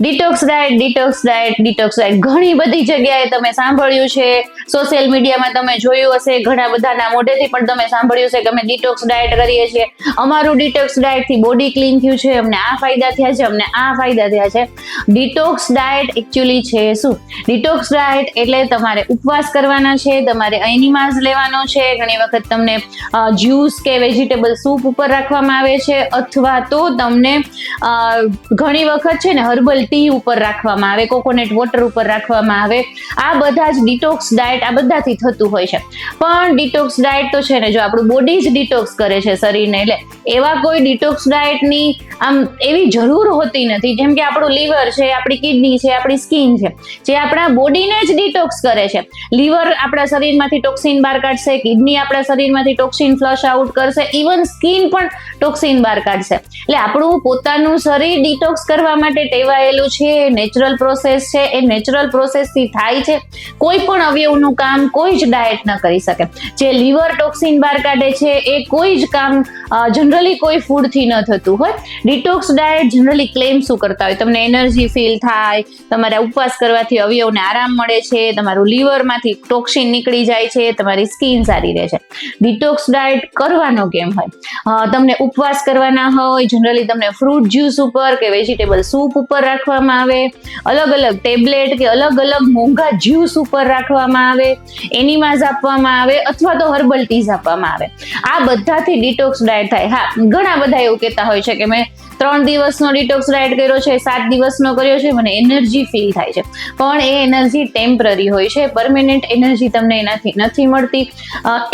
Detox diet ઘણી બધી જગ્યાએ તમે સાંભળ્યું છે, સોશિયલ મીડિયામાં તમે જોયું હશે, ઘણા બધાના મોઢેથી પણ તમે સાંભળ્યું છે કે અમે ડિટોક્સ ડાયટ કરીએ છીએ, અમારું ડિટોક્સ ડાયટ થી બોડી ક્લીન થયું છે, અમને આ ફાયદા થયા છે, અમને આ ફાયદા થયા છે. ડિટોક્સ ડાયટ એકચ્યુઅલી છે શું? ડિટોક્સ ડાયટ એટલે તમારે ઉપવાસ કરવાના છે, તમારે એનિમાસ લેવાનો છે, ઘણી વખત તમને જ્યુસ કે વેજીટેબલ સૂપ ઉપર રાખવામાં આવે છે, અથવા તો તમને ઘણી વખત છે ને હર્બલ ટી ઉપર રાખવામાં આવે, કોકોનટ વોટર ઉપર રાખવામાં આવે. આ બધા જ ડિટોક્સ ડાયટ આ બધાથી થતું હોય છે. પણ ડિટોક્સ ડાયટ તો છે ને જો આપણું બોડી જ ડિટોક્સ કરે છે શરીરને, એટલે એવા કોઈ ડિટોક્સ ડાયટની આમ એવી જરૂર હોતી નથી. જેમ કે આપણું લીવર છે, આપણી કિડની છે, આપણી સ્કિન છે, જે આપણા બોડીને જ ડિટોક્સ કરે છે. લીવર આપણા શરીરમાંથી ટોક્સિન બહાર કાઢશે, કિડની આપણા શરીરમાંથી ટોક્સિન ફ્લશ આઉટ કરશે, ઇવન સ્કિન પણ ટોક્સિન બહાર કાઢશે. એટલે આપણું પોતાનું શરીર ડિટોક્સ કરવા માટે ટેવાયેલું છે, નેચરલ પ્રોસેસ છે, એ નેચરલ પ્રોસેસથી થાય છે. કોઈ પણ અવયવનું કામ કોઈ જ ડાયટ ન કરી શકે. જે લીવર ટોક્સિન બહાર કાઢે છે એ કોઈ જ કામ જનરલી કોઈ ફૂડથી ન થતું હોય. ડિટોક્સ ડાયટ જનરલી ક્લેમ શું કરતા હોય? તમને એનર્જી ફીલ થાય, તમારા ઉપવાસ કરવાથી અવયવને આરામ મળે છે, તમારું લીવરમાંથી ટોક્સિન નીકળી જાય છે, તમારી સ્કિન સારી રહે છે. ડિટોક્સ ડાયટ કરવાનો કેમ હોય? તમને ઉપવાસ કરવાના હોય, જનરલી તમને ફ્રૂટ જ્યુસ ઉપર કે વેજીટેબલ સૂપ ઉપર રાખવામાં આવે, અલગ અલગ ટેબ્લેટ કે અલગ અલગ મોંઘા જ્યુસ ઉપર રાખવામાં આવે, એનિમાઝ આપવામાં આવે, અથવા તો હર્બલ ટીઝ આપવામાં આવે. આ બધાથી ડિટોક્સ ડાયટ થાય. હા, ઘણા બધા એવું કહેતા હોય છે કે મેં 3 દિવસનો ડિટોક્સ ડાયટ કર્યો છે, 7 દિવસનો કર્યો છે, મને એનર્જી ફીલ થાય છે. પણ એ એનર્જી ટેમ્પરરી હોય છે, પરમેનન્ટ એનર્જી તમને એનાથી નથી મળતી.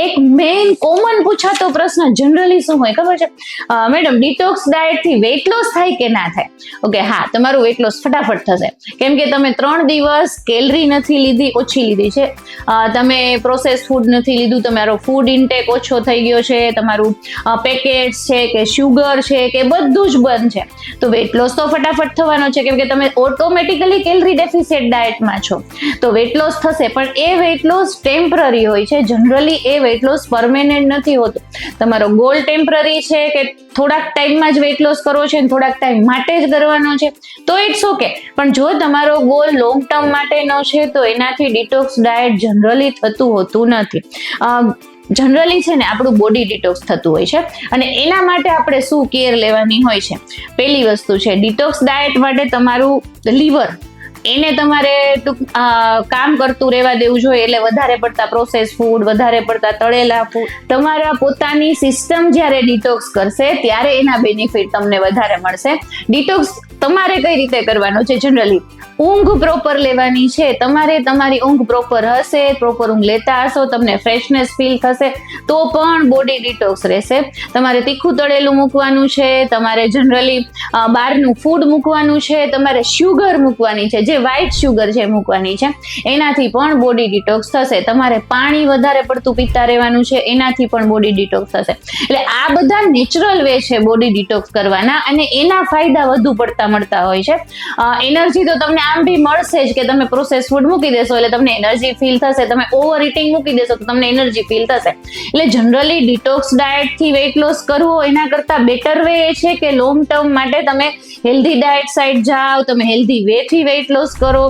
એક મેઇન કોમન પૂછાતો પ્રશ્ન જનરલી શું હોય ખબર છે? મેડમ, ડિટોક્સ ડાયટથી વેઇટ લોસ થાય કે ના થાય? ઓકે, હા, તમારું વેઇટ લોસ ફટાફટ થશે. કેમ કે તમે 3 દિવસ કેલરી નથી લીધી, ઓછી લીધી છે, તમે પ્રોસેસ ફૂડ નથી લીધું, તમારો ફૂડ ઇન્ટેક ઓછો થઈ ગયો છે, તમારું પેકેટ્સ છે કે શુગર છે કે બધું જ બંધ છે, તો વેઇટ લોસ તો ફટાફટ થવાનો છે. કેમ કે તમે ઓટોમેટિકલી કેલરી ડેફિસિટ ડાયટમાં છો, તો વેઇટ લોસ થશે. પણ એ વેઇટ લોસ ટેમ્પરરી હોય છે, જનરલી એ વેઇટ લોસ પરમેનન્ટ નથી હોતું. તમારો ગોલ ટેમ્પરરી છે કે થોડાક ટાઈમમાં જ વેઇટ લોસ કરવો છે, થોડાક ટાઈમ માટે જ કરવાનો છે, તો ઇટ્સ ઓકે. પણ જો તમારો ગોલ લોંગ ટર્મ માટેનો છે, તો એનાથી ડિટોક્સ ડાયટ જનરલી થતું હોતું નથી. જનરલી છે ને આપણું બોડી ડિટોક્સ થતું હોય છે, અને એના માટે આપણે શું કેર લેવાની હોય છે? પહેલી વસ્તુ છે, ડિટોક્સ ડાયટ માટે તમારું લીવર એને તમારે કામ કરતું રહેવા દેવું જોઈએ. એટલે વધારે પડતા પ્રોસેસ ફૂડ, વધારે પડતા તળેલા ફૂડ, તમારા પોતાની સિસ્ટમ જ્યારે ડિટોક્સ કરશે ત્યારે એના બેનિફિટ તમને વધારે મળશે. ડિટોક્સ તમારે કઈ રીતે કરવાનો છે? જનરલી ઊંઘ પ્રોપર લેવાની છે. તમારે તમારી ઊંઘ પ્રોપર હશે, પ્રોપર ઊંઘ લેતા હશો, તમને ફ્રેશનેસ ફીલ થશે, તો પણ બોડી ડિટોક્સ રહેશે. તમારે તીખું તળેલું મૂકવાનું છે, તમારે જનરલી બહારનું ફૂડ મૂકવાનું છે, તમારે શુગર મૂકવાની છે, જે વ્હાઇટ શુગર છે મૂકવાની છે, એનાથી પણ બોડી ડિટોક્સ થશે. તમારે પાણી વધારે પડતું પીતા રહેવાનું છે, એનાથી પણ બોડી ડિટોક્સ થશે. એટલે આ બધા નેચરલ વે છે બોડી ડિટોક્સ કરવાના, અને એના ફાયદા વધુ પડતા મળતા હોય છે. એનર્જી તો તમને આમ બી મળશે જ, કે તમે પ્રોસેસ ફૂડ મૂકી દેશો એટલે તમને એનર્જી ફીલ થશે, તમે ઓવર ઇટિંગ મૂકી દેશો તો તમને એનર્જી ફીલ થશે. એટલે જનરલી ડિટોક્સ ડાયટ થી વેઇટ લોસ કરવો એના કરતા બેટર વે એ છે કે લોંગ ટર્મ માટે તમે હેલ્ધી ડાયટ સાઈડ જાઓ, તમે હેલ્ધી વે થી વેઇટ લોસ કરો.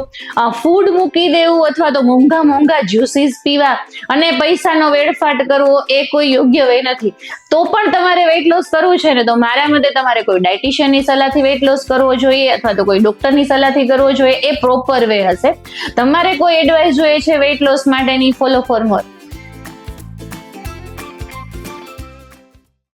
ફૂડ મૂકી દેવું અથવા તો મોંઘા જ્યુસીસ પીવા અને પૈસાનો વેડફાટ કરવો એ કોઈ યોગ્ય વે નથી. તો પણ તમારે વેઇટ લોસ કરવું છે ને, તો મારા મતે તમારે કોઈ ડાયટિશિયનની સલાહથી વેઇટ લોસ કરવો જોઈએ, અથવા તો કોઈ ડોક્ટરની સલાહથી કરવો જોઈએ. એ પ્રોપર વે હશે. તમારે કોઈ એડવાઇસ જોઈએ છે વેઇટ લોસ માટેની, ફોલો ફોર મોર.